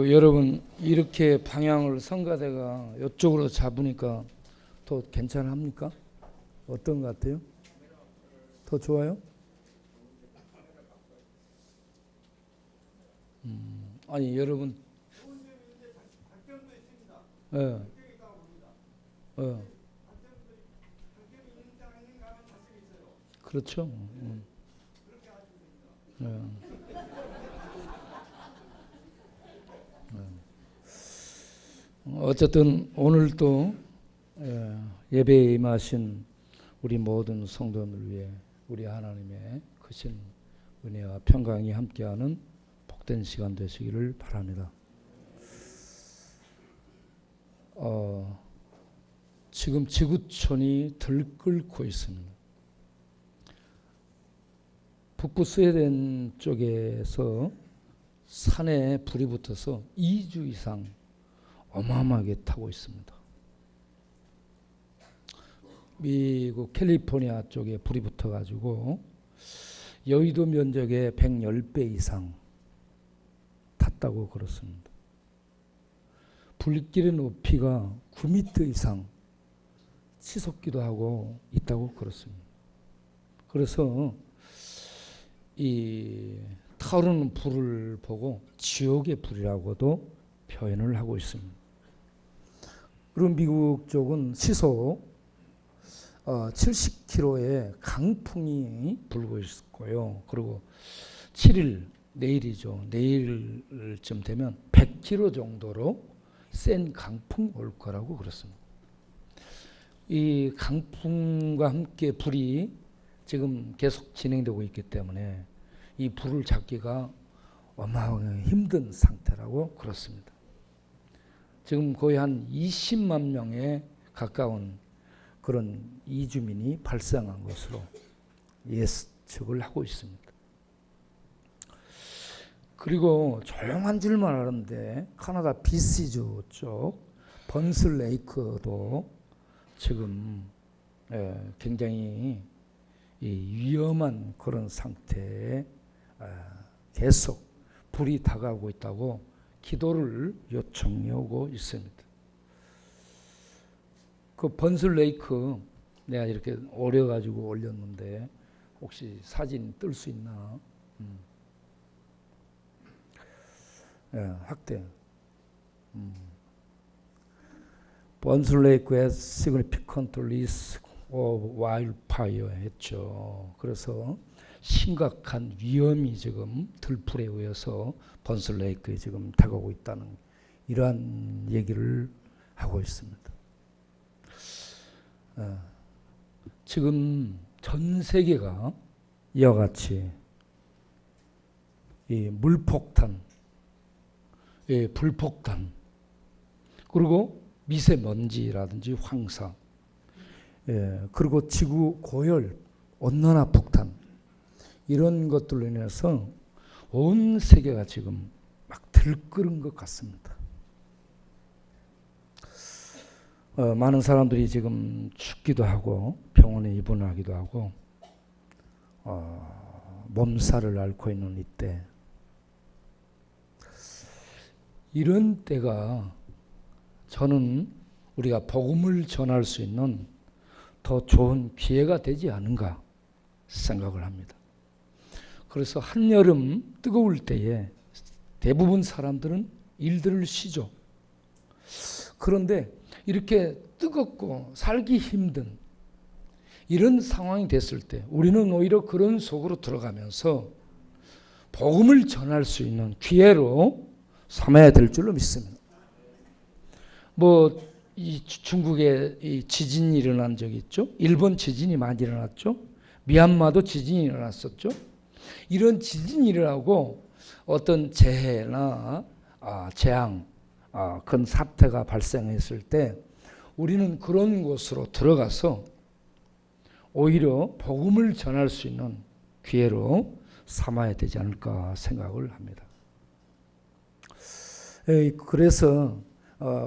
여러분 이렇게 방향을 성가대가 이쪽으로 잡으니까 더 괜찮합니까? 어떤 것 같아요? 더 좋아요? 아니 여러분, 예, 예, 그렇죠. 예. 어쨌든 오늘 또 예배에 임하신 우리 모든 성도들 위해 우리 하나님의 크신 은혜와 평강이 함께하는 복된 시간 되시기를 바랍니다. 지금 지구촌이 들끓고 있습니다. 북부 스웨덴 쪽에서 산에 불이 붙어서 2주 이상 어마어마하게 타고 있습니다. 미국 캘리포니아 쪽에 불이 붙어가지고 여의도 면적의 110배 이상 탔다고 그렇습니다. 불길의 높이가 9m 이상 치솟기도 하고 있다고 그렇습니다. 그래서 이 타오르는 불을 보고 지옥의 불이라고도 표현을 하고 있습니다. 그리고 미국 쪽은 시속 70km의 강풍이 불고 있고요. 그리고 7일, 내일이죠. 내일쯤 되면 100km 정도로 센 강풍 올 거라고 그렇습니다. 이 강풍과 함께 불이 지금 계속 진행되고 있기 때문에 이 불을 잡기가 어마어마하게 힘든 상태라고 그렇습니다. 지금 거의 한 20만 명에 가까운 그런 이주민이 발생한 것으로 예측을 하고 있습니다. 그리고 조용한 줄만 아는데 카나다 BC주 쪽 번슬 레이크도 지금 굉장히 위험한 그런 상태에 계속 불이 다가오고 있다고 기도를 요청해 오고 있습니다. 그 번슬 레이크 내가 이렇게 오려가지고 올렸는데 혹시 사진 뜰 수 있나? 확대. 번슬 레이크에 significant risk of wildfire 했죠. 그래서 심각한 위험이 지금 들불에 의해서 번슬 레이크에 지금 다가오고 있다는 이러한 얘기를 하고 있습니다. 지금 전 세계가 이와 같이 이 물폭탄, 불폭탄, 그리고 미세먼지라든지 황사, 그리고 지구 고열, 온난화 폭탄 이런 것들로 인해서 온 세계가 지금 막 들끓은 것 같습니다. 많은 사람들이 지금 죽기도 하고 병원에 입원하기도 하고 몸살을 앓고 있는 이때, 이런 때가 저는 우리가 복음을 전할 수 있는 더 좋은 기회가 되지 않은가 생각을 합니다. 그래서 한여름 뜨거울 때에 대부분 사람들은 일들을 쉬죠. 그런데 이렇게 뜨겁고 살기 힘든 이런 상황이 됐을 때 우리는 오히려 그런 속으로 들어가면서 복음을 전할 수 있는 기회로 삼아야 될 줄로 믿습니다. 이 중국에 이 지진이 일어난 적이 있죠. 일본 지진이 많이 일어났죠. 미얀마도 지진이 일어났었죠. 이런 지진이 일어나고 어떤 재해나 재앙, 큰 사태가 발생했을 때 우리는 그런 곳으로 들어가서 오히려 복음을 전할 수 있는 기회로 삼아야 되지 않을까 생각을 합니다. 그래서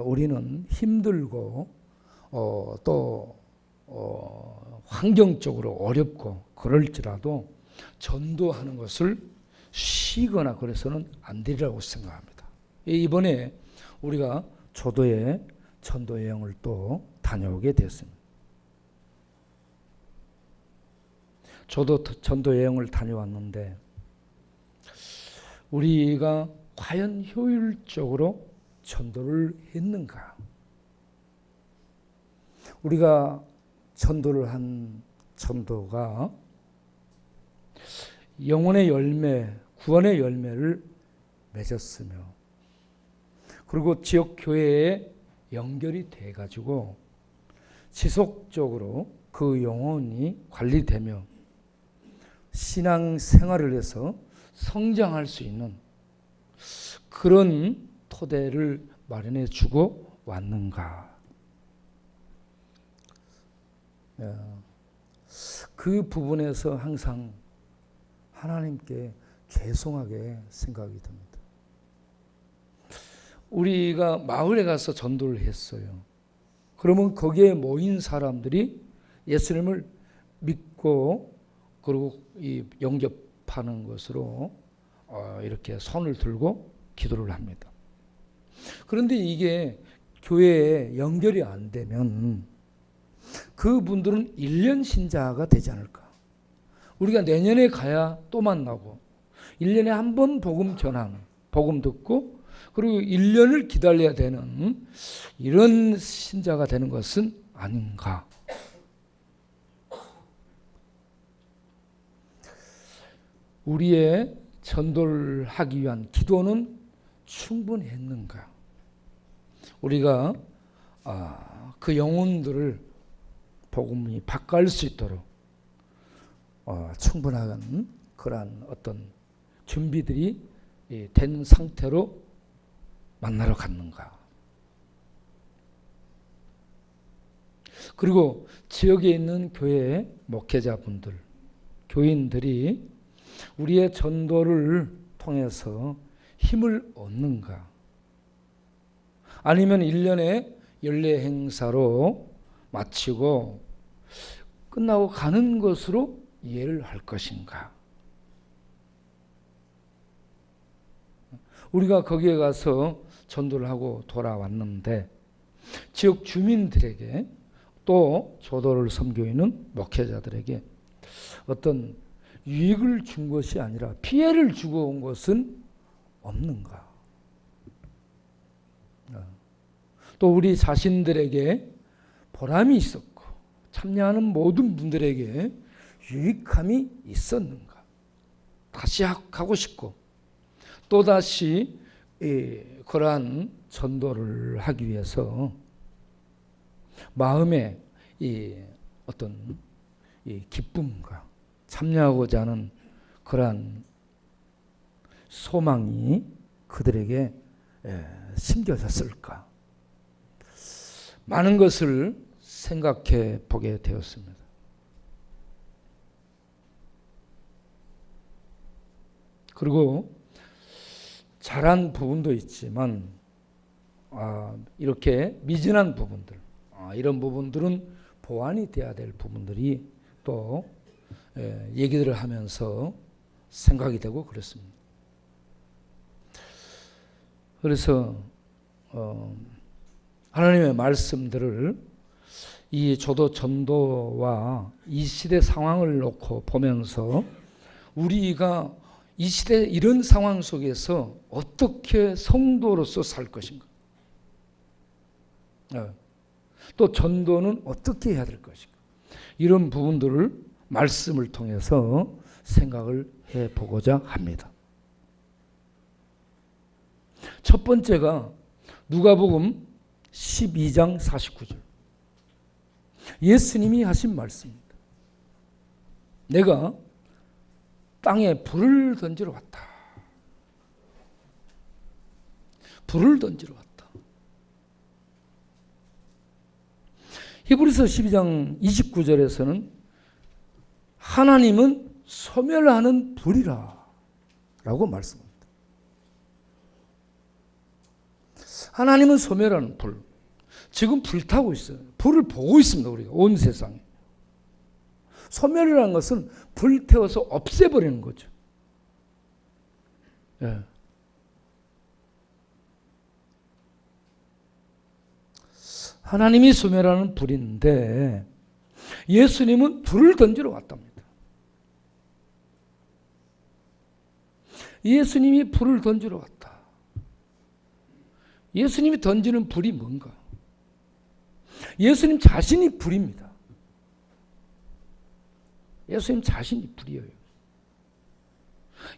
우리는 힘들고 또 환경적으로 어렵고 그럴지라도 전도하는 것을 쉬거나 그래서는 안 되리라고 생각합니다. 이번에 우리가 조도에 전도 여행을 또 다녀오게 됐습니다. 저도 전도 여행을 다녀왔는데 우리가 과연 효율적으로 전도를 했는가? 우리가 전도를 한 전도가 영혼의 열매, 구원의 열매를 맺었으며, 그리고 지역 교회에 연결이 돼 가지고 지속적으로 그 영혼이 관리되며 신앙 생활을 해서 성장할 수 있는 그런 토대를 마련해 주고 왔는가? 그 부분에서 항상 하나님께 죄송하게 생각이 듭니다. 우리가 마을에 가서 전도를 했어요. 그러면 거기에 모인 사람들이 예수님을 믿고 그리고 이 영접하는 것으로 이렇게 손을 들고 기도를 합니다. 그런데 이게 교회에 연결이 안 되면 그분들은 1년 신자가 되지 않을까? 우리가 내년에 가야 또 만나고 1년에 한 번 복음 전하는, 복음 듣고 그리고 1년을 기다려야 되는 이런 신자가 되는 것은 아닌가? 우리의 전도를 하기 위한 기도는 충분했는가? 우리가 그 영혼들을 복음이 바꿔할 수 있도록 충분한 그러한 어떤 준비들이 된 상태로 만나러 갔는가? 그리고 지역에 있는 교회 목회자분들, 교인들이 우리의 전도를 통해서 힘을 얻는가? 아니면 1년에 연례 행사로 마치고 끝나고 가는 것으로 이해를 할 것인가? 우리가 거기에 가서 전도를 하고 돌아왔는데 지역 주민들에게 또 조도를 섬기고 있는 목회자들에게 어떤 유익을 준 것이 아니라 피해를 주고 온 것은 없는가? 또 우리 자신들에게 보람이 있었고 참여하는 모든 분들에게 유익함이 있었는가? 다시 하고 싶고 또다시 그러한 전도를 하기 위해서 마음에 어떤 기쁨과 참여하고자 하는 그러한 소망이 그들에게 심겨졌을까? 많은 것을 생각해 보게 되었습니다. 그리고 잘한 부분도 있지만 이렇게 미진한 부분들, 이런 부분들은 보완이 돼야 될 부분들이 또 얘기들을 하면서 생각이 되고 그렇습니다. 그래서 하나님의 말씀들을 이 조도 전도와 이 시대 상황을 놓고 보면서 우리가 이 시대 이런 상황 속에서 어떻게 성도로서 살 것인가? 또 전도는 어떻게 해야 될 것인가? 이런 부분들을 말씀을 통해서 생각을 해보고자 합니다. 첫 번째가 누가복음 12장 49절. 예수님이 하신 말씀입니다. 내가 땅에 불을 던지러 왔다. 불을 던지러 왔다. 히브리서 12장 29절에서는 하나님은 소멸하는 불이라 라고 말씀합니다. 하나님은 소멸하는 불. 지금 불타고 있어요. 불을 보고 있습니다. 우리가 온 세상에. 소멸이라는 것은 불태워서 없애버리는 거죠. 예. 하나님이 소멸하는 불인데 예수님은 불을 던지러 왔답니다. 예수님이 불을 던지러 왔다. 예수님이 던지는 불이 뭔가? 예수님 자신이 불입니다. 예수님 자신이 불이에요.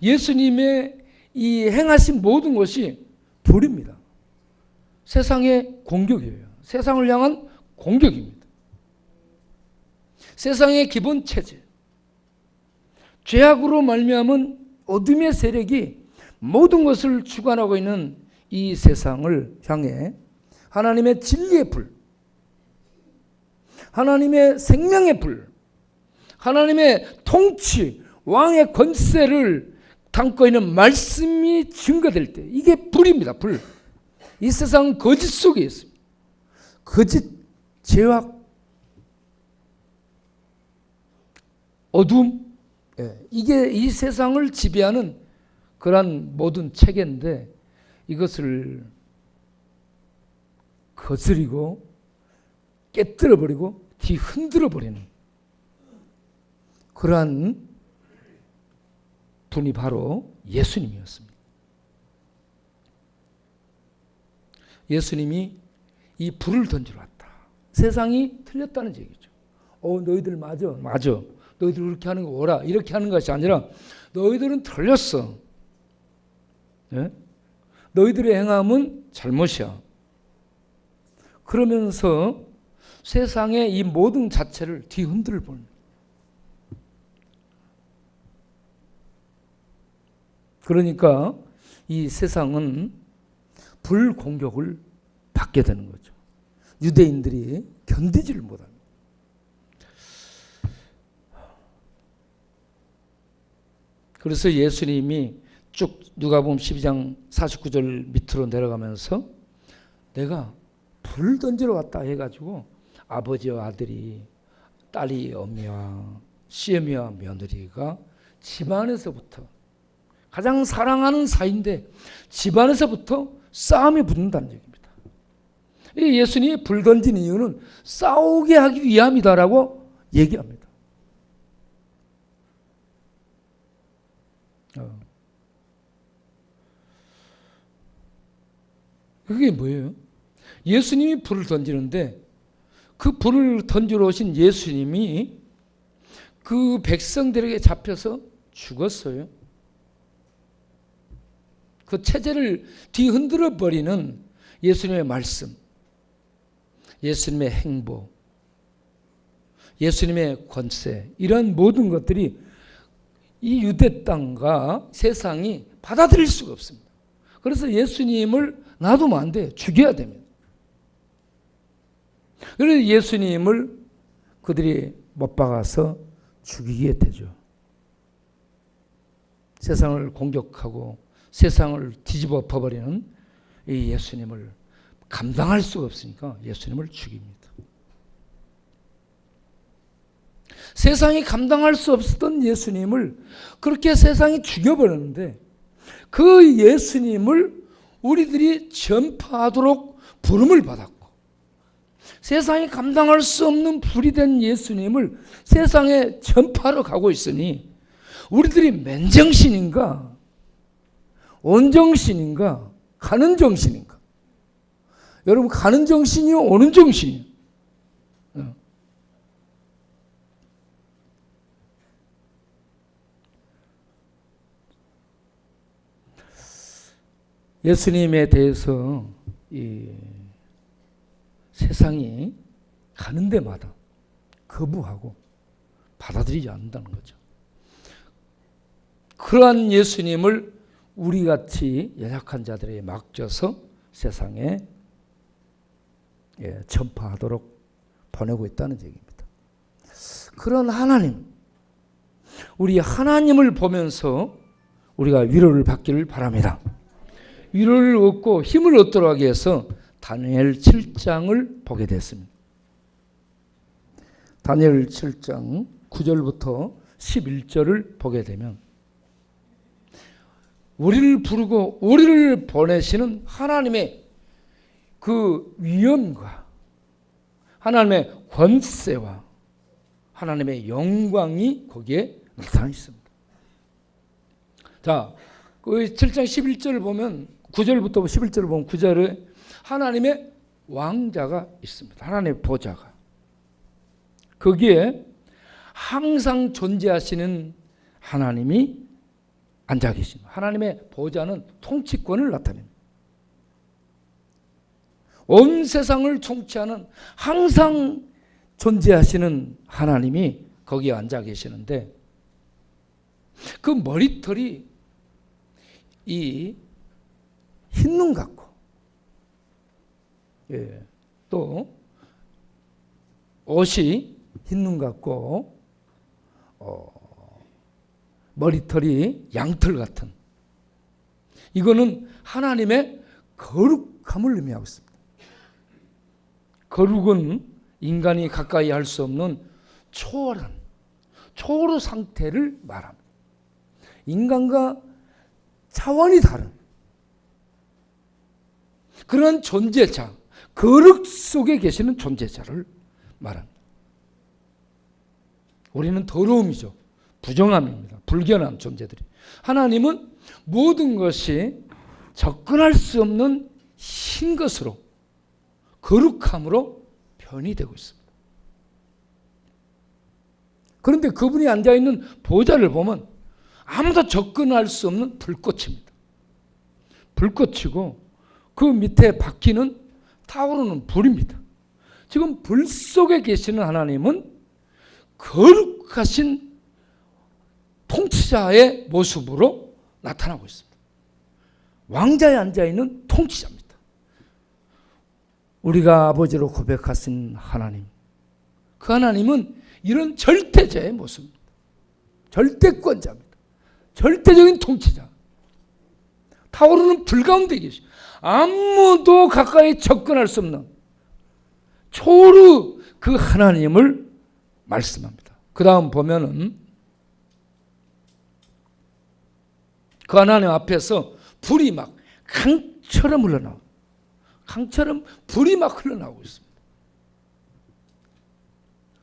예수님의 이 행하신 모든 것이 불입니다. 세상의 공격이에요. 세상을 향한 공격입니다. 세상의 기본 체제. 죄악으로 말미암은 어둠의 세력이 모든 것을 주관하고 있는 이 세상을 향해 하나님의 진리의 불, 하나님의 생명의 불, 하나님의 통치, 왕의 권세를 담고 있는 말씀이 증거될 때 이게 불입니다. 불. 이 세상은 거짓 속에 있습니다. 거짓, 죄악, 어둠, 이게 이 세상을 지배하는 그러한 모든 체계인데 이것을 거스리고 깨뜨려버리고 뒤흔들어버리는 그러한 분이 바로 예수님이었습니다. 예수님이 이 불을 던지러 왔다. 세상이 틀렸다는 얘기죠. 너희들 맞아. 너희들 그렇게 하는 거 오라. 이렇게 하는 것이 아니라 너희들은 틀렸어. 네? 너희들의 행함은 잘못이야. 그러면서 세상의 이 모든 자체를 뒤흔들어 보는. 그러니까 이 세상은 불공격을 받게 되는 거죠. 유대인들이 견디지를 못합니다. 그래서 예수님이 쭉 누가복음 12장 49절 밑으로 내려가면서 내가 불을 던지러 왔다 해가지고 아버지와 아들이, 딸이 어미와 시어미와 며느리가 집안에서부터 가장 사랑하는 사이인데 집안에서부터 싸움이 붙는다는 얘기입니다. 예수님이 불 던진 이유는 싸우게 하기 위함이다라고 얘기합니다. 그게 뭐예요? 예수님이 불을 던지는데 그 불을 던지러 오신 예수님이 그 백성들에게 잡혀서 죽었어요. 그 체제를 뒤흔들어 버리는 예수님의 말씀, 예수님의 행보, 예수님의 권세, 이런 모든 것들이 이 유대 땅과 세상이 받아들일 수가 없습니다. 그래서 예수님을 놔두면 안 돼. 죽여야 됩니다. 그래서 예수님을 그들이 못 박아서 죽이게 되죠. 세상을 공격하고 세상을 뒤집어 엎어버리는 이 예수님을 감당할 수가 없으니까 예수님을 죽입니다. 세상이 감당할 수 없었던 예수님을 그렇게 세상이 죽여버렸는데 그 예수님을 우리들이 전파하도록 부름을 받았고 세상이 감당할 수 없는 불이 된 예수님을 세상에 전파하러 가고 있으니 우리들이 맨정신인가 온정신인가 가는 정신인가? 여러분 가는 정신이요 오는 정신이요? 예수님에 대해서 이 세상이 가는 데마다 거부하고 받아들이지 않는다는 거죠. 그러한 예수님을 우리같이 연약한 자들에게 맡겨서 세상에 전파하도록 보내고 있다는 얘기입니다. 그런 하나님, 우리 하나님을 보면서 우리가 위로를 받기를 바랍니다. 위로를 얻고 힘을 얻도록 하기 위해서 다니엘 7장을 보게 됐습니다. 다니엘 7장 9절부터 11절을 보게 되면 우리를 부르고 우리를 보내시는 하나님의 그 위엄과 하나님의 권세와 하나님의 영광이 거기에 나타나 있습니다. 자, 그 7장 11절을 보면 9절부터 11절을 보면 9절에 하나님의 왕자가 있습니다. 하나님의 보좌가. 거기에 항상 존재하시는 하나님이 앉아 계십니다. 하나님의 보좌는 통치권을 나타냅니다. 온 세상을 통치하는 항상 존재하시는 하나님이 거기에 앉아 계시는데 그 머리털이 이 흰눈 같고 또 옷이 흰눈 같고 머리털이 양털 같은 이거는 하나님의 거룩함을 의미하고 있습니다. 거룩은 인간이 가까이 할 수 없는 초월한 초월의 상태를 말합니다. 인간과 차원이 다른 그런 존재자, 거룩 속에 계시는 존재자를 말합니다. 우리는 더러움이죠. 부정함입니다. 불견한 존재들이. 하나님은 모든 것이 접근할 수 없는 신 것으로 거룩함으로 변이 되고 있습니다. 그런데 그분이 앉아있는 보좌를 보면 아무도 접근할 수 없는 불꽃입니다. 불꽃이고 그 밑에 바퀴는 타오르는 불입니다. 지금 불 속에 계시는 하나님은 거룩하신 통치자의 모습으로 나타나고 있습니다. 왕자에 앉아있는 통치자입니다. 우리가 아버지로 고백하신 하나님, 그 하나님은 이런 절대자의 모습입니다. 절대권자입니다. 절대적인 통치자. 타오르는 불 가운데 계시 아무도 가까이 접근할 수 없는 초루 그 하나님을 말씀합니다. 그 다음 보면은 그 하나님 앞에서 불이 막 강처럼 흘러나오고 강처럼 불이 막 흘러나오고 있습니다.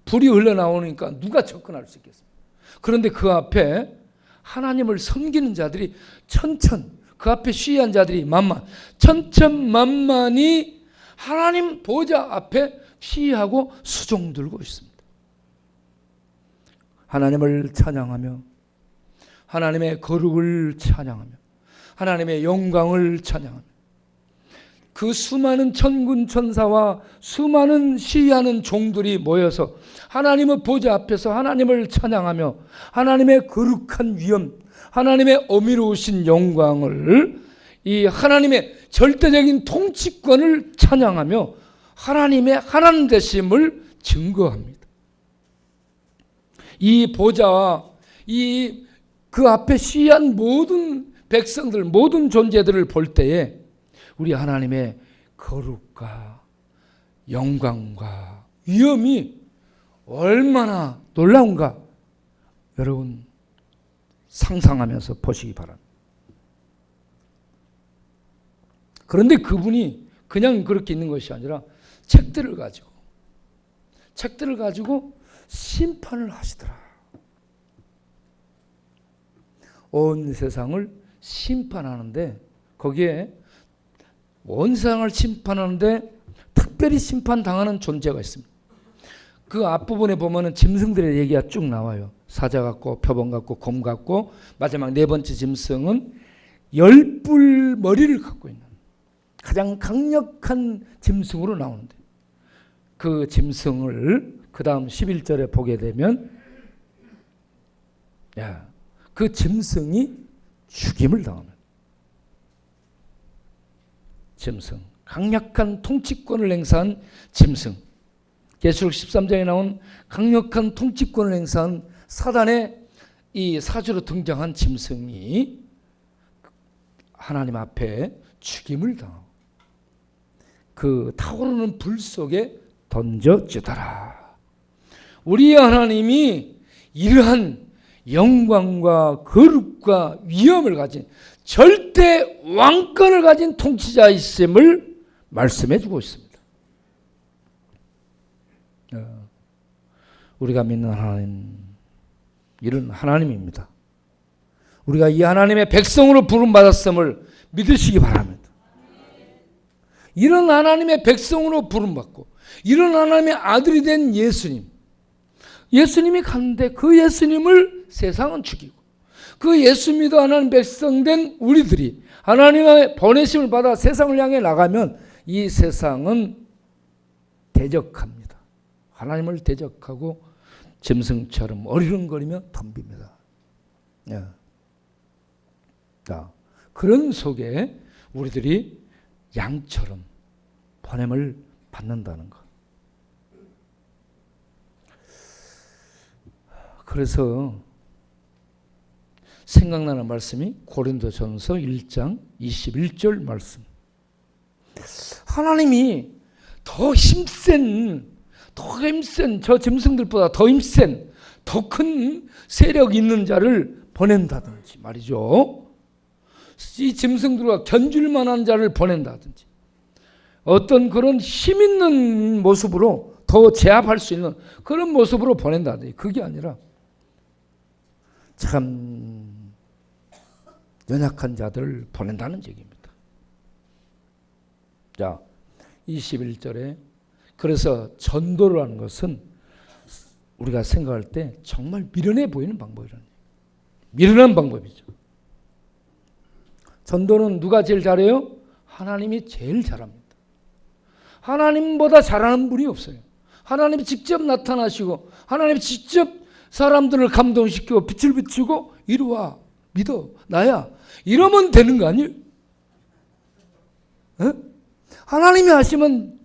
불이 흘러나오니까 누가 접근할 수 있겠습니까? 그런데 그 앞에 하나님을 섬기는 자들이 그 앞에 시위한 자들이 천천만만히 하나님 보좌 앞에 시위하고 수종 들고 있습니다. 하나님을 찬양하며 하나님의 거룩을 찬양하며 하나님의 영광을 찬양하며 그 수많은 천군 천사와 수많은 시위하는 종들이 모여서 하나님의 보좌 앞에서 하나님을 찬양하며 하나님의 거룩한 위엄, 하나님의 어미로우신 영광을 이 하나님의 절대적인 통치권을 찬양하며 하나님의 하나님 되심을 증거합니다. 이 보좌와 그 앞에 시위한 모든 백성들, 모든 존재들을 볼 때에 우리 하나님의 거룩과 영광과 위엄이 얼마나 놀라운가 여러분 상상하면서 보시기 바랍니다. 그런데 그분이 그냥 그렇게 있는 것이 아니라 책들을 가지고 심판을 하시더라. 온 세상을 심판하는데 거기에 온 세상을 심판하는데 특별히 심판당하는 존재가 있습니다. 그 앞부분에 보면은 짐승들의 얘기가 쭉 나와요. 사자 같고 표범 같고 곰 같고 마지막 네 번째 짐승은 10뿔 머리를 갖고 있는 가장 강력한 짐승으로 나오는데 그 짐승을 그 다음 11절에 보게 되면 그 짐승이 죽임을 당하는 짐승, 강력한 통치권을 행사한 짐승. 계시록 13장에 나온 강력한 통치권을 행사한 사단의 이 사주로 등장한 짐승이 하나님 앞에 죽임을 당하고 그 타오르는 불 속에 던져지더라. 우리 하나님이 이러한 영광과 거룩과 위엄을 가진 절대 왕권을 가진 통치자이심을 말씀해 주고 있습니다. 우리가 믿는 하나님, 이런 하나님입니다. 우리가 이 하나님의 백성으로 부름받았음을 믿으시기 바랍니다. 이런 하나님의 백성으로 부름받고 이런 하나님의 아들이 된 예수님이 갔는데 그 예수님을 세상은 죽이고 그 예수 믿어 하나님 백성 된 우리들이 하나님의 보내심을 받아 세상을 향해 나가면 이 세상은 대적합니다. 하나님을 대적하고 짐승처럼 어리렁거리며 덤빕니다. 그런 속에 우리들이 양처럼 보냄을 받는다는 것. 그래서 생각나는 말씀이 고린도전서 1장 21절 말씀. 하나님이 더 힘센 저 짐승들보다 더 힘센 더 큰 세력 있는 자를 보낸다든지 말이죠. 이 짐승들과 견줄 만한 자를 보낸다든지 어떤 그런 힘 있는 모습으로 더 제압할 수 있는 그런 모습으로 보낸다든지 그게 아니라 참 연약한 자들을 보낸다는 얘기입니다. 자, 21절에 그래서 전도를 하는 것은 우리가 생각할 때 정말 미련해 보이는 방법이라는 얘기예요. 미련한 방법이죠. 전도는 누가 제일 잘해요? 하나님이 제일 잘합니다. 하나님보다 잘하는 분이 없어요. 하나님이 직접 나타나시고 하나님이 직접 사람들을 감동시키고 빛을 비추고 이리 와 믿어 나야 이러면 되는 거 아니에요? 하나님이 하시면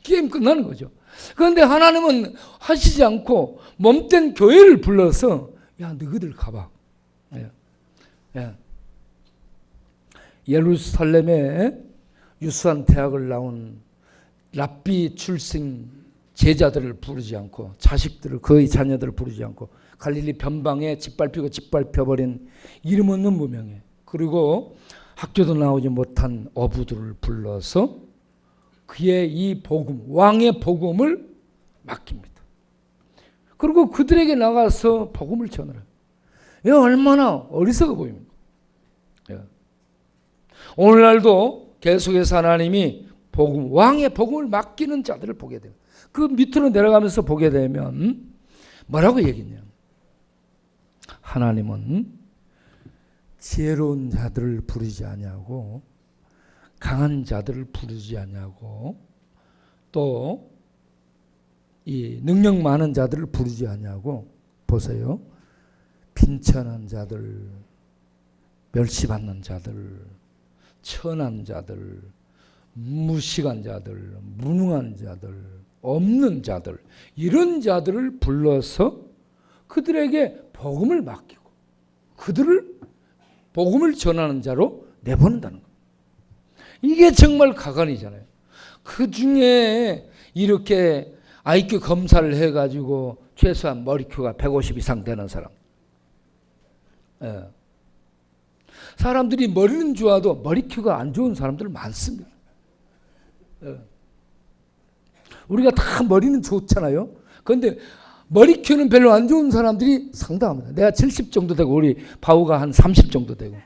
게임 끝나는 거죠. 그런데 하나님은 하시지 않고 몸된 교회를 불러서 야 너희들 가봐. 예루살렘에 유수한 대학을 나온 랍비 출신 제자들을 부르지 않고 자식들을 그의 자녀들을 부르지 않고 갈릴리 변방에 짓밟혀버린 이름 없는 무명에 그리고 학교도 나오지 못한 어부들을 불러서 그의 이 복음 왕의 복음을 맡깁니다. 그리고 그들에게 나가서 복음을 전하라. 얼마나 어리석어 보입니까? 오늘날도 계속해서 하나님이 복음 왕의 복음을 맡기는 자들을 보게 돼요. 그 밑으로 내려가면서 보게 되면 뭐라고 얘기했냐? 하나님은 지혜로운 자들을 부르지 아니하고 강한 자들을 부르지 아니하고 또 이 능력 많은 자들을 부르지 아니하고 보세요. 빈천한 자들, 멸시받는 자들, 천한 자들, 무식한 자들, 무능한 자들, 없는 자들 이런 자들을 불러서 그들에게 복음을 맡기고 그들을 복음을 전하는 자로 내보낸다는 거예요. 이게 정말 가관이잖아요. 그 중에 이렇게 IQ 검사를 해가지고 최소한 머리큐가 150 이상 되는 사람. 사람들이 머리는 좋아도 머리큐가 안 좋은 사람들 많습니다. 우리가 다 머리는 좋잖아요. 그런데 머리큐는 별로 안 좋은 사람들이 상당합니다. 내가 70 정도 되고 우리 바우가 한 30 정도 되고.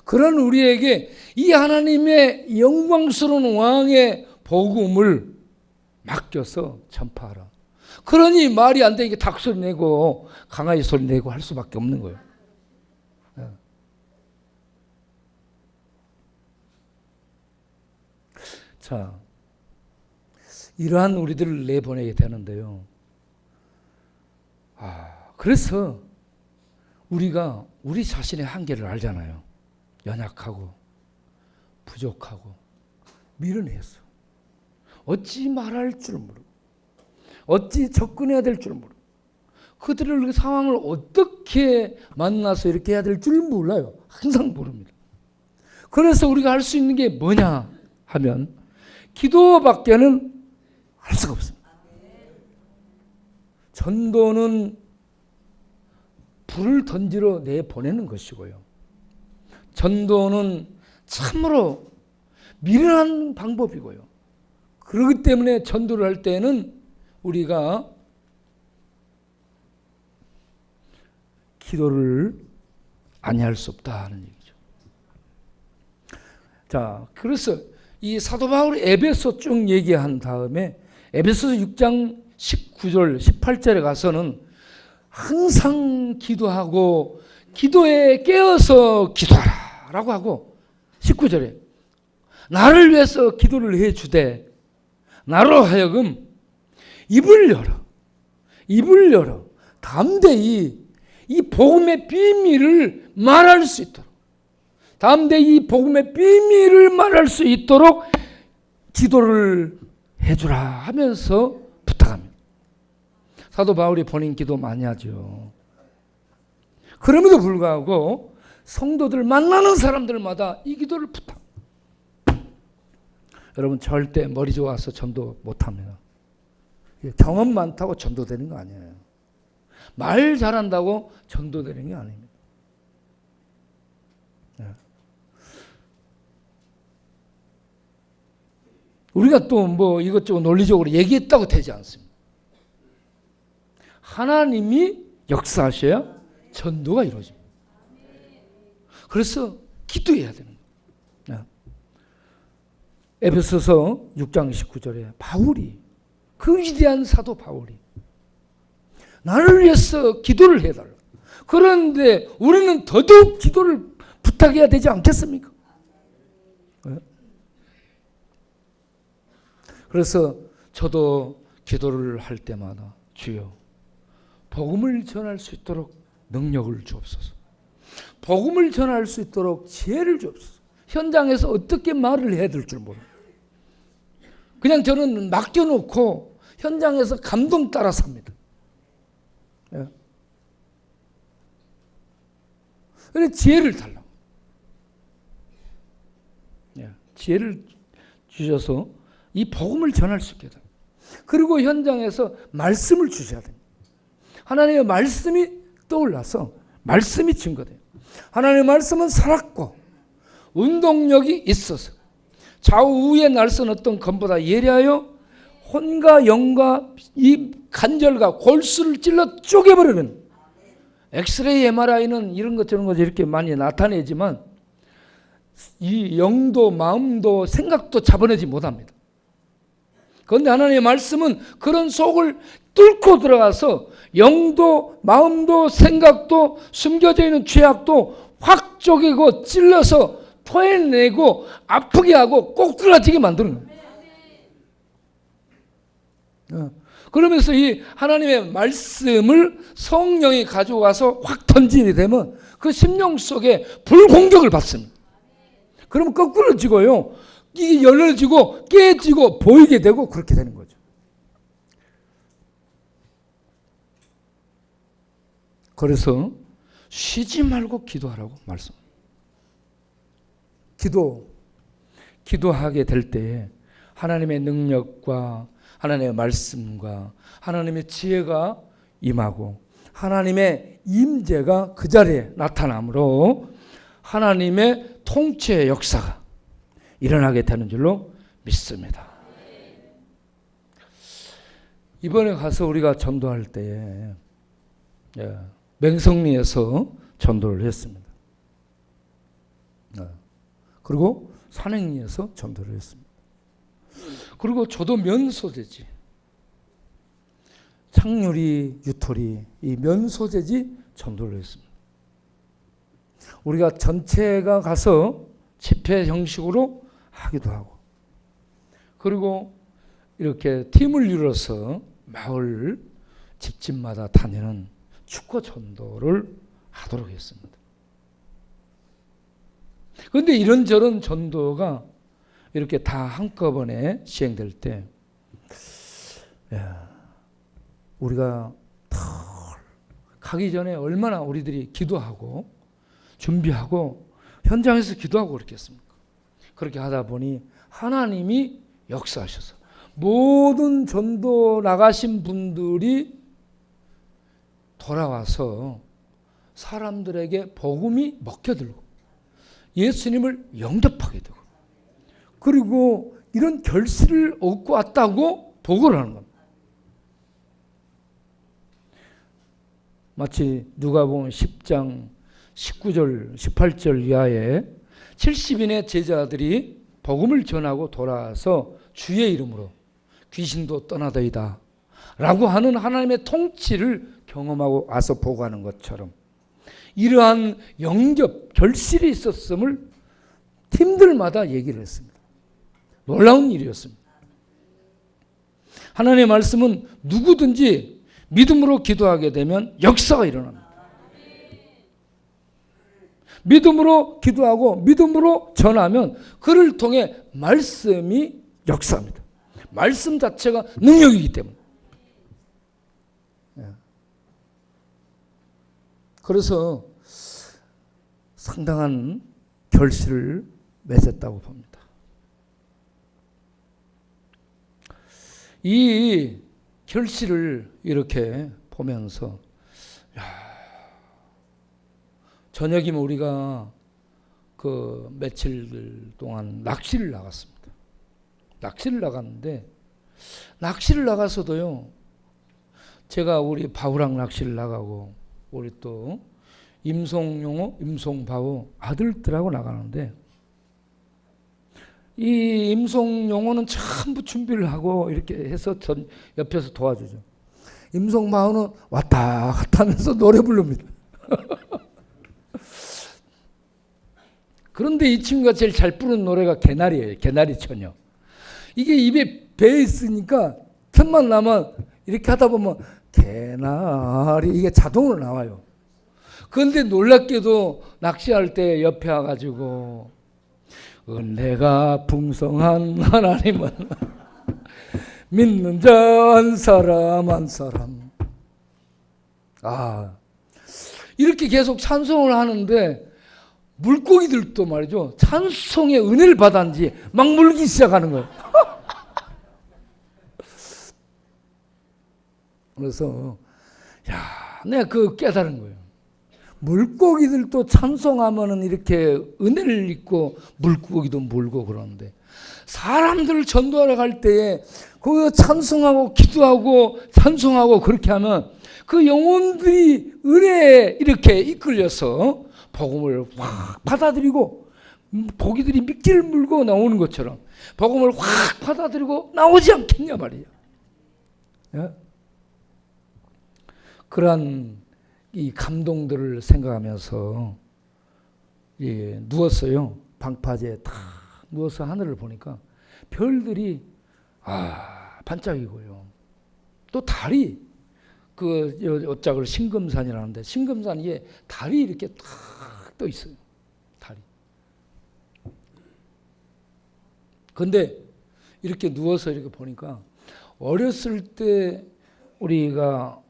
그런 우리에게 이 하나님의 영광스러운 왕의 복음을 맡겨서 전파하라. 그러니 말이 안 되니까 닭소리 내고 강아지 소리 내고 할 수밖에 없는 거예요. 자, 이러한 우리들을 내보내게 되는데요. 그래서 우리가 우리 자신의 한계를 알잖아요. 연약하고 부족하고 미련해서 어찌 말할 줄 모르고 어찌 접근해야 될 줄 모르고 그들을 그 상황을 어떻게 만나서 이렇게 해야 될 줄 몰라요. 항상 모릅니다. 그래서 우리가 할 수 있는 게 뭐냐 하면 기도밖에는 할 수가 없습니다. 전도는 불을 던지러 내보내는 것이고요. 전도는 참으로 미련한 방법이고요. 그렇기 때문에 전도를 할 때는 우리가 기도를 아니할 수 없다는 얘기죠. 자, 그래서 이 사도 바울이 에베소 쭉 얘기한 다음에 에베소서 6장 19절, 18절에 가서는 항상 기도하고 기도에 깨어서 기도하라라고 하고 19절에 나를 위해서 기도를 해주되 나로 하여금 입을 열어 담대히 이 복음의 비밀을 말할 수 있도록 담대히 이 복음의 비밀을 말할 수 있도록 기도를 해주라 하면서 부탁합니다. 사도 바울이 본인 기도 많이 하죠. 그럼에도 불구하고 성도들 만나는 사람들마다 이 기도를 부탁. 여러분 절대 머리 좋아서 전도 못합니다. 경험 많다고 전도되는 거 아니에요. 말 잘한다고 전도되는 게 아닙니다. 우리가 또 뭐 이것저것 논리적으로 얘기했다고 되지 않습니다. 하나님이 역사하셔야 전도가 이루어집니다. 그래서 기도해야 되는 거예요. 에베소서 6장 19절에 바울이 그 위대한 사도 바울이 나를 위해서 기도를 해달라. 그런데 우리는 더더욱 기도를 부탁해야 되지 않겠습니까? 그래서 저도 기도를 할 때마다 주여 복음을 전할 수 있도록 능력을 주옵소서. 복음을 전할 수 있도록 지혜를 주옵소서. 현장에서 어떻게 말을 해야 될 줄 모릅니다. 그냥 저는 맡겨놓고 현장에서 감동 따라 삽니다. 그래서 지혜를 달라고. 지혜를 주셔서 이 복음을 전할 수 있게 됩니다. 그리고 현장에서 말씀을 주셔야 됩니다. 하나님의 말씀이 떠올라서 말씀이 증거돼요. 하나님의 말씀은 살았고 운동력이 있어서 좌우에 날선 어떤 검보다 예리하여 혼과 영과 이 관절과 골수를 찔러 쪼개버리는 엑스레이 MRI는 이런 것 저런 것 이렇게 많이 나타내지만 이 영도 마음도 생각도 잡아내지 못합니다. 그런데 하나님의 말씀은 그런 속을 뚫고 들어가서 영도 마음도 생각도 숨겨져 있는 죄악도 확 쪼개고 찔러서 토해내고 아프게 하고 꼬꾸라지게 만드는 거예요. 그러면서 이 하나님의 말씀을 성령이 가져와서 확 던지게 되면 그 심령 속에 불공격을 받습니다. 그러면 거꾸로지고요. 이게 열려지고 깨지고 보이게 되고 그렇게 되는 거죠. 그래서 쉬지 말고 기도하라고 말씀합니다. 기도하게 될 때에 하나님의 능력과 하나님의 말씀과 하나님의 지혜가 임하고 하나님의 임재가 그 자리에 나타나므로 하나님의 통치의 역사가 일어나게 되는 줄로 믿습니다. 이번에 가서 우리가 전도할 때에 맹성리에서 전도를 했습니다. 그리고 산행리에서 전도를 했습니다. 그리고 저도 면 소재지, 창유리, 유토리, 이 면 소재지 전도를 했습니다. 우리가 전체가 가서 집회 형식으로 하기도 하고, 그리고 이렇게 팀을 이뤄서 마을 집집마다 다니는 축구 전도를 하도록 했습니다. 그런데 이런저런 전도가 이렇게 다 한꺼번에 시행될 때 우리가 가기 전에 얼마나 우리들이 기도하고 준비하고 현장에서 기도하고 그렇겠습니까? 그렇게 하다 보니 하나님이 역사하셔서 모든 전도 나가신 분들이 돌아와서 사람들에게 복음이 먹혀들고 예수님을 영접하게 되고 그리고 이런 결실을 얻고 왔다고 보고를 하는 겁니다. 마치 누가복음 10장 19절 18절 이하에 70인의 제자들이 복음을 전하고 돌아와서 주의 이름으로 귀신도 떠나더이다 라고 하는 하나님의 통치를 경험하고 와서 보고하는 것처럼 이러한 영접, 결실이 있었음을 팀들마다 얘기를 했습니다. 놀라운 일이었습니다. 하나님의 말씀은 누구든지 믿음으로 기도하게 되면 역사가 일어납니다. 믿음으로 기도하고 믿음으로 전하면 그를 통해 말씀이 역사합니다. 말씀 자체가 능력이기 때문에. 그래서 상당한 결실을 맺었다고 봅니다. 이 결실을 이렇게 보면서 저녁이면 우리가 그 며칠 동안 낚시를 나갔습니다. 낚시를 나갔는데 낚시를 나가서도요. 제가 우리 바우랑 낚시를 나가고 우리 또 임송용호, 임송바우 아들들하고 나가는데 이 임송용호는 전부 준비를 하고 이렇게 해서 전 옆에서 도와주죠. 임송바우는 왔다 갔다 하면서 노래 부릅니다. 그런데 이 친구가 제일 잘 부르는 노래가 개나리예요. 개나리 처녀. 이게 입에 배 있으니까 틈만 나면 이렇게 하다 보면 개나리 이게 자동으로 나와요. 그런데 놀랍게도 낚시할 때 옆에 와가지고 은혜가 풍성한 하나님은 믿는 자 한 사람 한 사람 이렇게 계속 찬송을 하는데 물고기들도 말이죠. 찬송의 은혜를 받았는지 막 물기 시작하는 거예요. 그래서 내가 그 깨달은 거예요. 물고기들도 찬송하면은 이렇게 은혜를 입고 물고기도 물고 그러는데 사람들을 전도하러 갈 때에 그 찬송하고 기도하고 찬송하고 그렇게 하면 그 영혼들이 은혜에 이렇게 이끌려서 복음을 확 받아들이고 고기들이 미끼를 물고 나오는 것처럼 복음을 확 받아들이고 나오지 않겠냐 말이에요. 예? 그러한 이 감동들을 생각하면서 누웠어요. 방파제에 탁 누워서 하늘을 보니까 별들이 반짝이고요. 또 달이 그 요짝을 신금산이라는데 신금산 위에 달이 이렇게 탁 떠 있어요. 달이. 근데 이렇게 누워서 이렇게 보니까 어렸을 때 우리가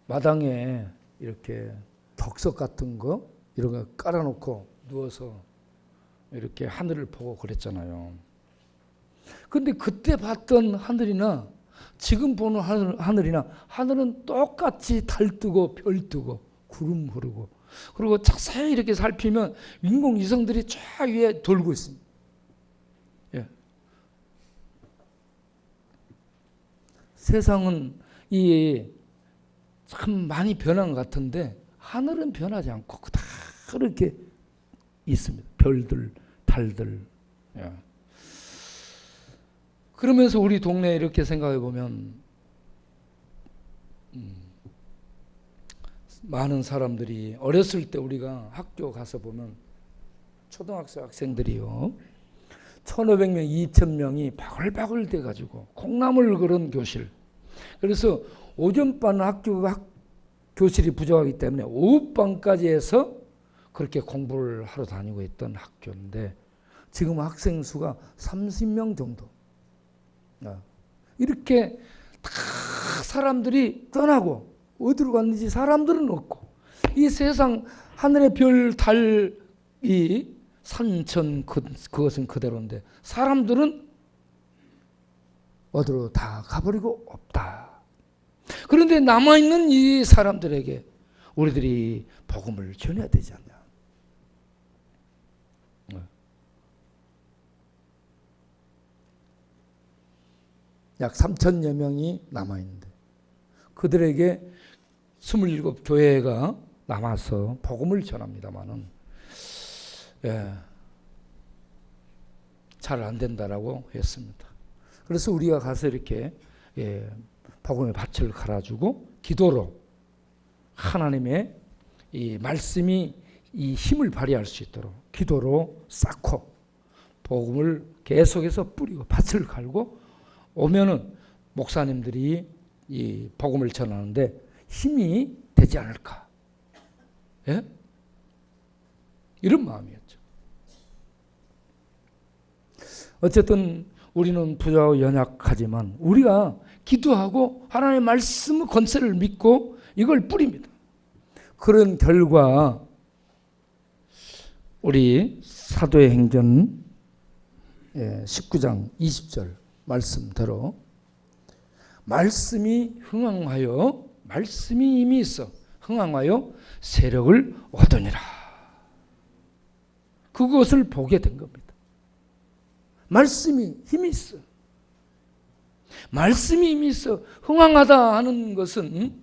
마당에 이렇게 덕석 같은 거 이런 거 깔아놓고 누워서 이렇게 하늘을 보고 그랬잖아요. 근데 그때 봤던 하늘이나 지금 보는 하늘이나 하늘은 똑같이 달 뜨고 별 뜨고 구름 흐르고 그리고 자세히 이렇게 살피면 인공위성들이 쫙 위에 돌고 있습니다. 예. 세상은 참 많이 변한 것 같은데 하늘은 변하지 않고 그대로 이렇게 있습니다. 별들, 달들. 예. 그러면서 우리 동네에 이렇게 생각해 보면 많은 사람들이 어렸을 때 우리가 학교 가서 보면 초등학생 학생들이요 1,500명, 2,000명이 바글바글 돼가지고 콩나물 그런 교실. 그래서 오전반 교실이 부족하기 때문에 오후반까지 해서 그렇게 공부를 하러 다니고 있던 학교인데 지금 학생 수가 30명 정도. 이렇게 다 사람들이 떠나고 어디로 갔는지 사람들은 없고 이 세상 하늘의 별, 달이 산천 그것은 그대로인데 사람들은 어디로 다 가버리고 없다. 그런데 남아있는 이 사람들에게 우리들이 복음을 전해야 되지 않냐. 약 3천여 명이 남아있는데 그들에게 27교회가 남아서 복음을 전합니다마는 잘 안 된다라고 했습니다. 그래서 우리가 가서 이렇게 복음의 밭을 갈아주고 기도로 하나님의 이 말씀이 이 힘을 발휘할 수 있도록 기도로 쌓고 복음을 계속해서 뿌리고 밭을 갈고 오면은 목사님들이 이 복음을 전하는데 힘이 되지 않을까? 예? 이런 마음이었죠. 어쨌든 우리는 부자고 연약하지만 우리가 기도하고 하나님의 말씀 권세를 믿고 이걸 뿌립니다. 그런 결과 우리 사도의 행전 19장 20절 말씀대로 말씀이 흥황하여 말씀이 이미 있어 흥황하여 세력을 얻으니라. 그것을 보게 된 겁니다. 말씀이 힘이 있어. 말씀이 힘이 있어. 흥황하다 하는 것은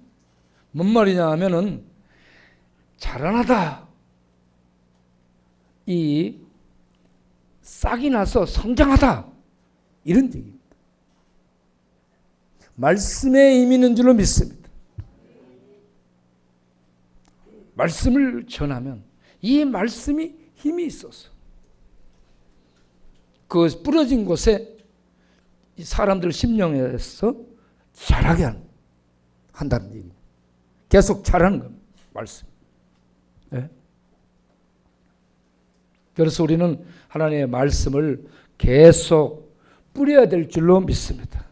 뭔 말이냐 하면은 자라나다. 이 싹이 나서 성장하다. 이런 얘기입니다. 말씀에 힘이 있는 줄로 믿습니다. 말씀을 전하면 이 말씀이 힘이 있어서 그 부러진 곳에 사람들 심령에서 자라게 한다는 얘기입니다. 계속 자라는 겁니다. 말씀. 네? 그래서 우리는 하나님의 말씀을 계속 뿌려야 될 줄로 믿습니다.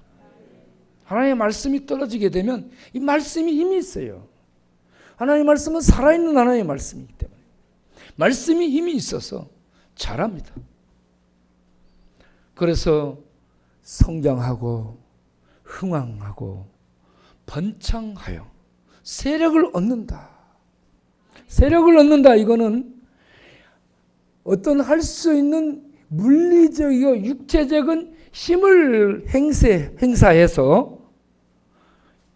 하나님의 말씀이 떨어지게 되면 이 말씀이 힘이 있어요. 하나님의 말씀은 살아있는 하나님의 말씀이기 때문에 말씀이 힘이 있어서 자랍니다. 그래서 성장하고 흥황하고 번창하여 세력을 얻는다. 세력을 얻는다. 이거는 어떤 할 수 있는 물리적이고 육체적인 힘을 행사해서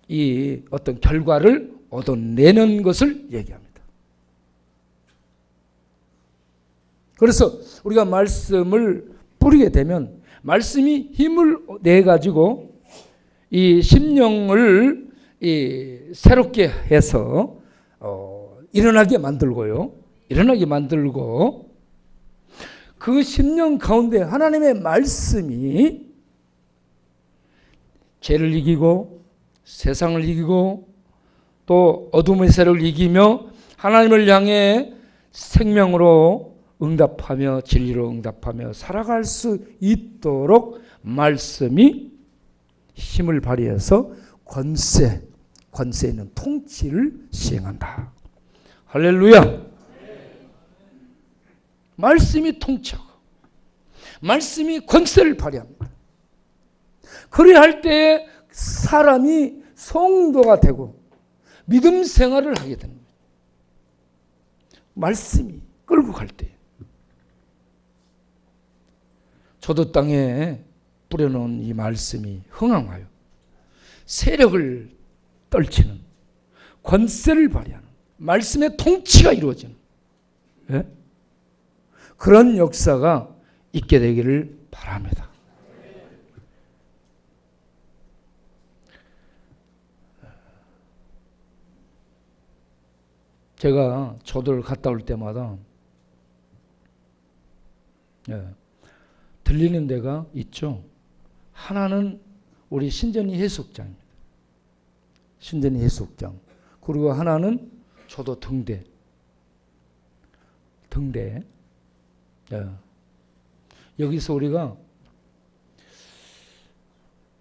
이 어떤 결과를 얻어내는 것을 얘기합니다. 그래서 우리가 말씀을 뿌리게 되면 말씀이 힘을 내 가지고 이 심령을 새롭게 해서 일어나게 만들고요. 일어나게 만들고 그 심령 가운데 하나님의 말씀이 죄를 이기고 세상을 이기고 또 어둠의 세력을 이기며 하나님을 향해 생명으로 응답하며 진리로 응답하며 살아갈 수 있도록 말씀이 힘을 발휘해서 권세 있는 통치를 시행한다. 할렐루야. 말씀이 통치하고 말씀이 권세를 발휘합니다. 그래야 할 때에 사람이 성도가 되고 믿음 생활을 하게 됩니다. 말씀이 끌고 갈 때 저도 땅에 뿌려놓은 이 말씀이 흥황하여 세력을 떨치는 권세를 발휘하는 말씀의 통치가 이루어지는 그런 역사가 있게 되기를 바랍니다. 제가 저들 갔다 올 때마다 들리는 데가 있죠. 하나는 우리 신전이 해수욕장입니다. 신전이 해수욕장. 그리고 하나는 저도 등대. 여기서 우리가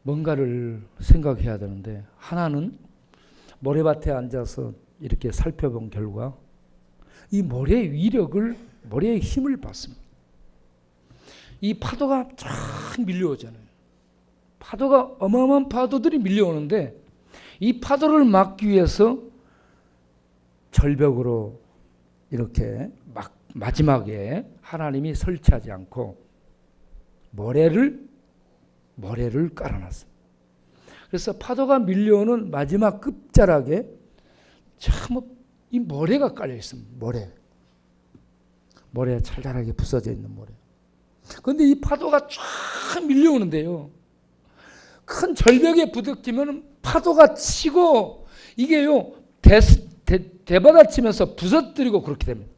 뭔가를 생각해야 되는데 하나는 모래밭에 앉아서 이렇게 살펴본 결과 이 모래의 위력을 모래의 힘을 받습니다. 이 파도가 쫙 밀려오잖아요. 파도가 어마어마한 파도들이 밀려오는데 이 파도를 막기 위해서 절벽으로 이렇게 마지막에 하나님이 설치하지 않고 모래를 깔아놨습니다. 그래서 파도가 밀려오는 마지막 끝자락에 참 이 모래가 깔려 있습니다. 모래 잘잘하게 부서져 있는 모래. 그런데 이 파도가 쫙 밀려오는데요. 큰 절벽에 부딪히면 파도가 치고 이게요 대받아치면서 부서뜨리고 그렇게 됩니다.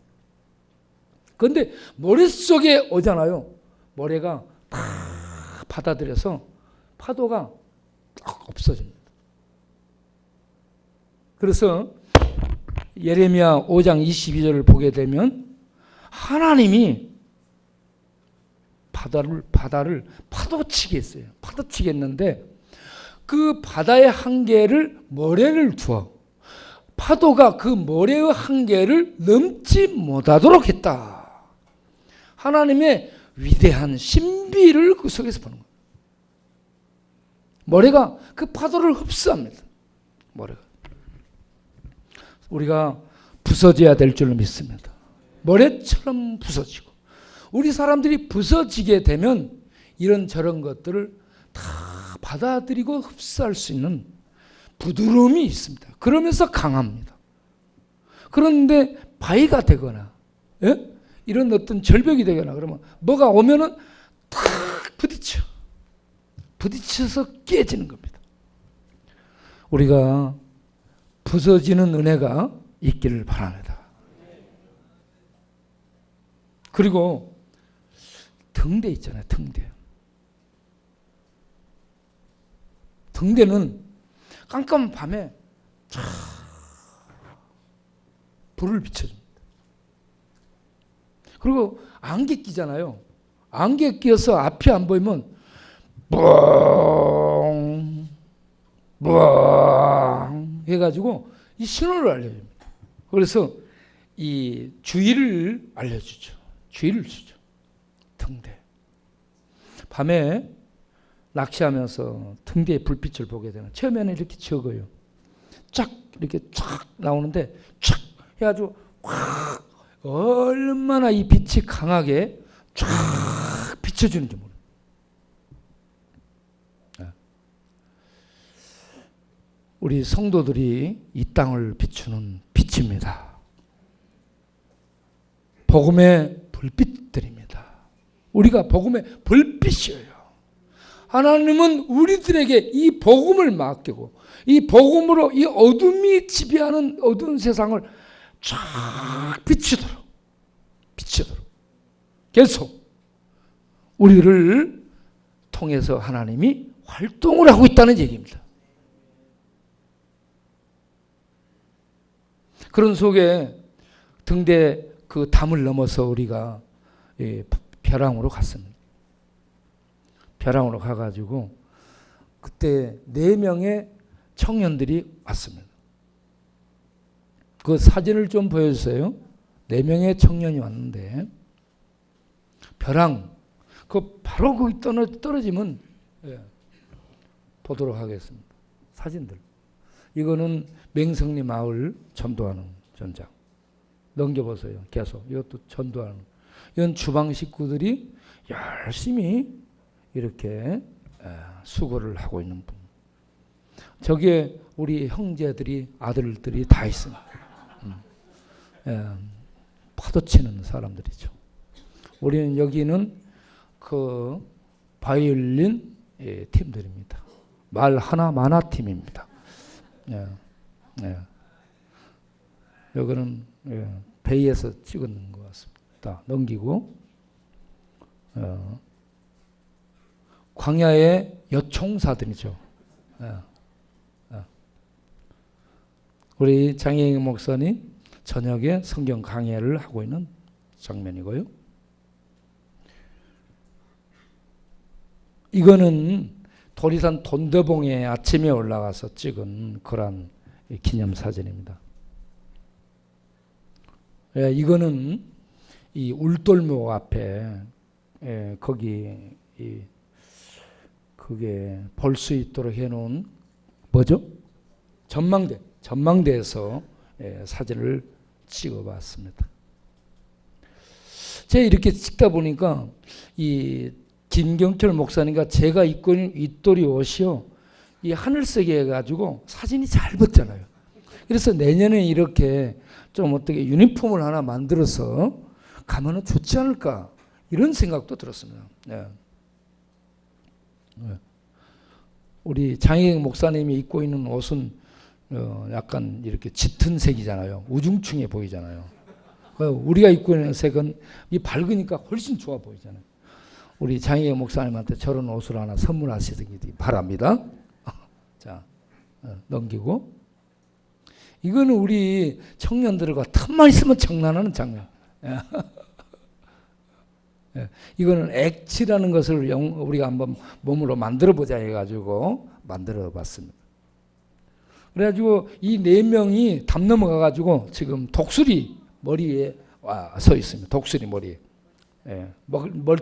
그런데 모래 속에 오잖아요. 모래가 다 받아들여서 파도가 딱 없어집니다. 그래서 예레미야 5장 22절을 보게 되면 하나님이 바다를 파도치게 했어요. 파도치게 했는데 그 바다의 한계를 모래를 두어 파도가 그 모래의 한계를 넘지 못하도록 했다. 하나님의 위대한 신비를 그 속에서 보는 거예요. 모래가 그 파도를 흡수합니다. 모래가. 우리가 부서져야 될 줄로 믿습니다. 모래처럼 부서지고 우리 사람들이 부서지게 되면 이런저런 것들을 다 받아들이고 흡수할 수 있는 부드러움이 있습니다. 그러면서 강합니다. 그런데 바위가 되거나 이런 어떤 절벽이 되거나 그러면 뭐가 오면은 탁 부딪혀서 깨지는 겁니다. 우리가 부서지는 은혜가 있기를 바랍니다. 그리고 등대 있잖아요. 등대는 깜깜한 밤에 쫙 불을 비춰줍니다. 그리고 안개 끼잖아요. 안개 끼어서 앞이 안 보이면 뿡 해가지고 이 신호를 알려줍니다. 그래서 이 주의를 알려주죠. 주의를 주죠. 등대. 밤에 낚시하면서 등대의 불빛을 보게 되면 처음에는 이렇게 적어요. 쫙 이렇게 쫙 나오는데 쫙 해가지고 확 얼마나 이 빛이 강하게 쫙 비춰주는지 모르겠어요. 우리 성도들이 이 땅을 비추는 빛입니다. 복음의 불빛들입니다. 우리가 복음의 불빛이에요. 하나님은 우리들에게 이 복음을 맡기고 이 복음으로 이 어둠이 지배하는 어두운 세상을 쫙 비추도록 계속 우리를 통해서 하나님이 활동을 하고 있다는 얘기입니다. 그런 속에 등대 그 담을 넘어서 우리가 벼랑으로 갔습니다. 벼랑으로 가가지고 그때 4명의 청년들이 왔습니다. 그 사진을 좀 보여주세요. 4명의 청년이 왔는데 벼랑 그 바로 거기 떨어지면 보도록 하겠습니다. 사진들. 이거는 맹성리 마을 전도하는 전장. 넘겨보세요. 계속. 이것도 전도하는. 이건 주방 식구들이 열심히 이렇게 수고를 하고 있는 분. 저기에 우리 형제들이 아들들이 다 있습니다. 파도치는 사람들이죠. 우리는 여기는 그 바이올린 팀들입니다. 말 하나 마나 팀입니다. 여기는 베이에서 찍은 것 같습니다. 넘기고 광야의 여총사들이죠. 우리 장혜영 목사님 저녁에 성경 강해를 하고 있는 장면이고요. 이거는 도리산 돈대봉에 아침에 올라가서 찍은 그런 기념사진입니다. 이거는 이 울돌목 앞에 거기 그게 볼 수 있도록 해놓은 뭐죠? 전망대에서 사진을 찍어봤습니다. 제가 이렇게 찍다 보니까 이 김경철 목사님과 제가 입고 있는 윗도리 옷이요 이 하늘색에 해가지고 사진이 잘 붙잖아요. 그래서 내년에 이렇게 좀 어떻게 유니폼을 하나 만들어서 가면은 좋지 않을까 이런 생각도 들었습니다. 네. 네. 우리 장혜경 목사님이 입고 있는 옷은 약간 이렇게 짙은 색이잖아요. 우중충해 보이잖아요. 우리가 입고 있는 색은 이 밝으니까 훨씬 좋아 보이잖아요. 우리 장혜경 목사님한테 저런 옷을 하나 선물하시기 바랍니다. 자, 넘기고. 이거는 우리 청년들과 틈만 있으면 장난하는 장면. 이거는 액치라는 것을 우리가 한번 몸으로 만들어 보자 해가지고 만들어 봤습니다. 그래가지고 이 네 명이 담 넘어가가지고 지금 독수리 머리에 서 있습니다. 독수리 머리에.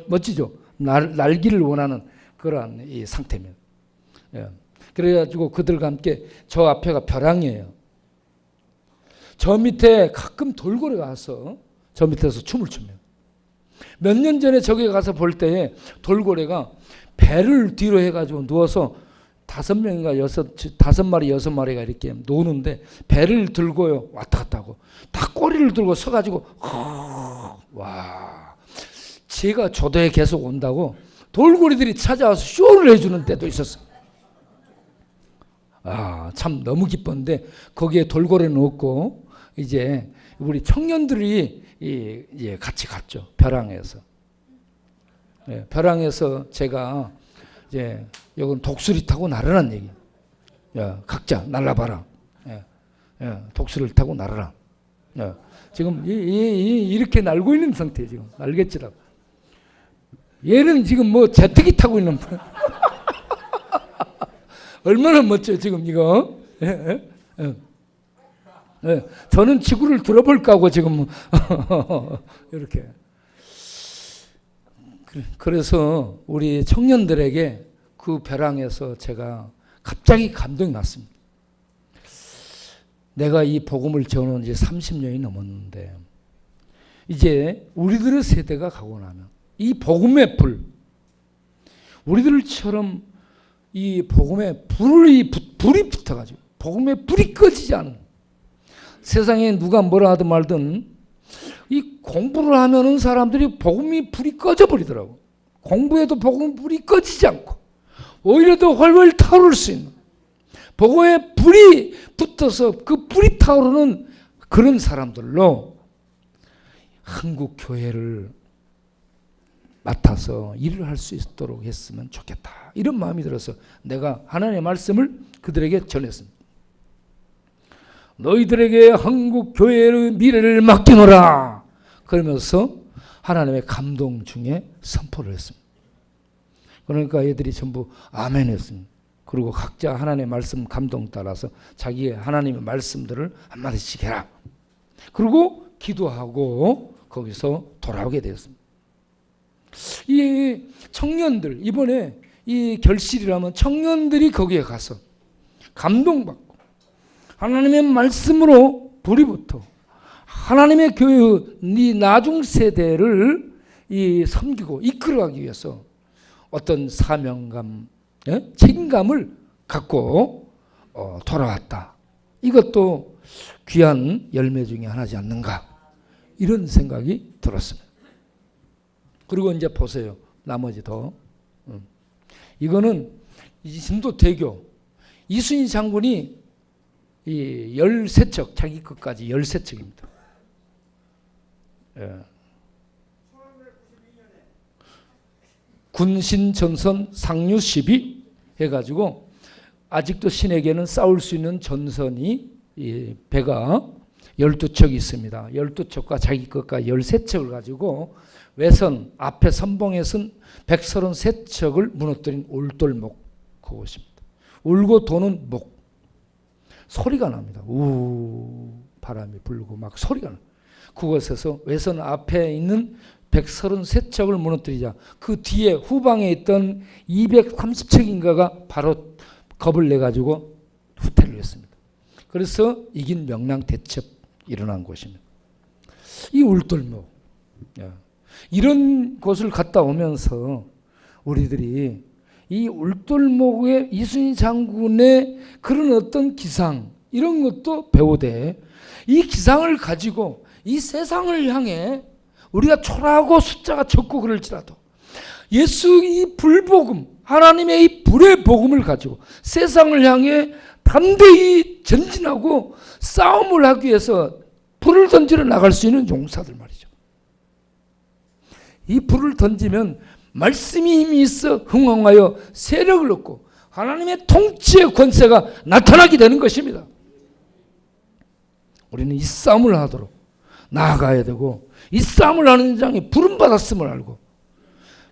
멋지죠? 날기를 원하는 그러한 이 상태입니다. 그래가지고 그들과 함께 저 앞에가 벼랑이에요. 저 밑에 가끔 돌고래가 와서 저 밑에서 춤을 춥니다. 몇 년 전에 저기 가서 볼 때에 돌고래가 배를 뒤로 해가지고 누워서 5명인가 5마리 6마리가 이렇게 노는데 배를 들고요 왔다 갔다 하고 딱 꼬리를 들고 서가지고 와 제가 조도에 계속 온다고 돌고래들이 찾아와서 쇼를 해주는 때도 있었어요. 참 너무 기뻤는데 거기에 돌고래는 없고 이제 우리 청년들이 같이 갔죠. 벼랑에서. 벼랑에서 제가 이제 여긴 독수리 타고 날아란 얘기. 야, 각자 날아봐라. 독수리를 타고 날아라. 지금 이렇게 날고 있는 상태예요. 지금 날갯지라고. 얘는 지금 뭐 제트기 타고 있는 얼마나 멋져요 지금 이거. 저는 지구를 들어볼까 하고 지금 이렇게. 그래서 우리 청년들에게 그 벼랑에서 제가 갑자기 감동이 났습니다. 내가 이 복음을 전한 지 30년이 넘었는데 이제 우리들의 세대가 가고 나면 이 복음의 불, 우리들처럼 이 복음의 불이 붙어가지고 복음의 불이 꺼지지 않은, 세상에 누가 뭐라 하든 말든 이 공부를 하면은 사람들이 복음이 불이 꺼져 버리더라고. 공부해도 복음 불이 꺼지지 않고 오히려 더 훨훨 타오를 수 있는 복음의 불이 붙어서 그 불이 타오르는 그런 사람들로 한국 교회를 맡아서 일을 할 수 있도록 했으면 좋겠다. 이런 마음이 들어서 내가 하나님의 말씀을 그들에게 전했습니다. 너희들에게 한국 교회의 미래를 맡기노라. 그러면서 하나님의 감동 중에 선포를 했습니다. 그러니까 애들이 전부 아멘 했습니다. 그리고 각자 하나님의 말씀 감동 따라서 자기의 하나님의 말씀들을 한마디씩 해라. 그리고 기도하고 거기서 돌아오게 되었습니다. 이 청년들, 이번에 이 결실이라면 청년들이 거기에 가서 감동받고 하나님의 말씀으로 불이 붙어 하나님의 교육, 이 나중 세대를 섬기고 이끌어가기 위해서 어떤 사명감, 책임감을 갖고 돌아왔다. 이것도 귀한 열매 중에 하나지 않는가, 이런 생각이 들었습니다. 그리고 이제 보세요. 나머지 더. 이거는 진도 대교 이순희 장군이 이 13척, 자기 것까지 13척입니다. 군신전선 상류 12 해가지고 아직도 신에게는 싸울 수 있는 전선이 이 배가 12척이 있습니다. 12척과 자기 것과 13척을 가지고 외선 앞에 선봉에선 133척을 무너뜨린 울돌목 그곳입니다. 울고 도는 목. 소리가 납니다. 우 바람이 불고 막 소리가 납니다. 그곳에서 외선 앞에 있는 133척을 무너뜨리자 그 뒤에 후방에 있던 230척인가가 바로 겁을 내가지고 후퇴를 했습니다. 그래서 이긴 명랑대첩 일어난 곳입니다. 이 울돌목, 이런 곳을 갔다 오면서 우리들이 이 울돌목의 이순신 장군의 그런 어떤 기상 이런 것도 배우되 이 기상을 가지고 이 세상을 향해 우리가 초라하고 숫자가 적고 그럴지라도 예수 이 불복음 하나님의 이 불의 복음을 가지고 세상을 향해 담대히 전진하고 싸움을 하기 위해서 불을 던지러 나갈 수 있는 용사들 말이죠. 이 불을 던지면 말씀이 힘이 있어 흥황하여 세력을 얻고 하나님의 통치의 권세가 나타나게 되는 것입니다. 우리는 이 싸움을 하도록 나아가야 되고 이 싸움을 하는 장에 부름받았음을 알고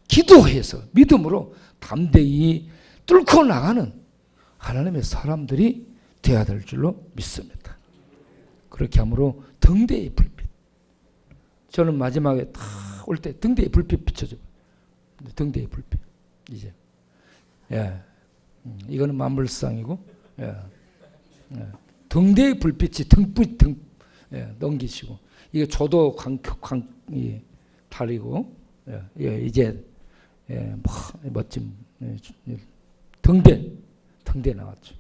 기도해서 믿음으로 담대히 뚫고 나가는 하나님의 사람들이 되어야 될 줄로 믿습니다. 그렇게 함으로 등대의 불빛, 저는 마지막에 다 올 때 등대의 불빛 비춰줘. 등대의 불빛 이제 이거는 만물상이고 등대의 불빛이 등불 넘기시고 이게 조도 달이고 이제 멋진 등대 나왔죠.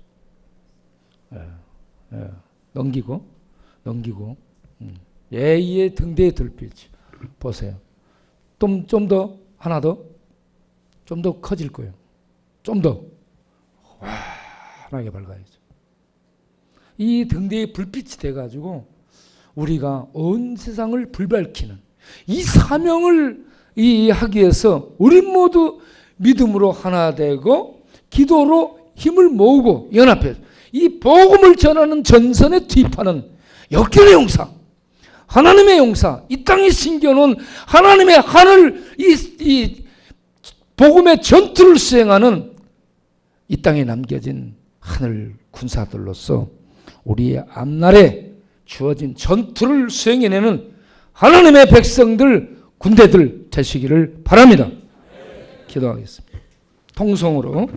넘기고 예의 등대의 불빛 보세요. 좀 더 하나 더 좀 더 커질 거예요. 좀 더 환하게 밝아야죠. 이 등대의 불빛이 돼가지고 우리가 온 세상을 불밝히는 이 사명을 하기 위해서 우리 모두 믿음으로 하나 되고 기도로 힘을 모으고 연합해 이 복음을 전하는 전선에 투입하는 역견의 용사, 하나님의 용사, 이 땅에 심겨놓은 하나님의 하늘 이 복음의 전투를 수행하는 이 땅에 남겨진 하늘 군사들로서 우리의 앞날에 주어진 전투를 수행해내는 하나님의 백성들, 군대들 되시기를 바랍니다. 기도하겠습니다. 통성으로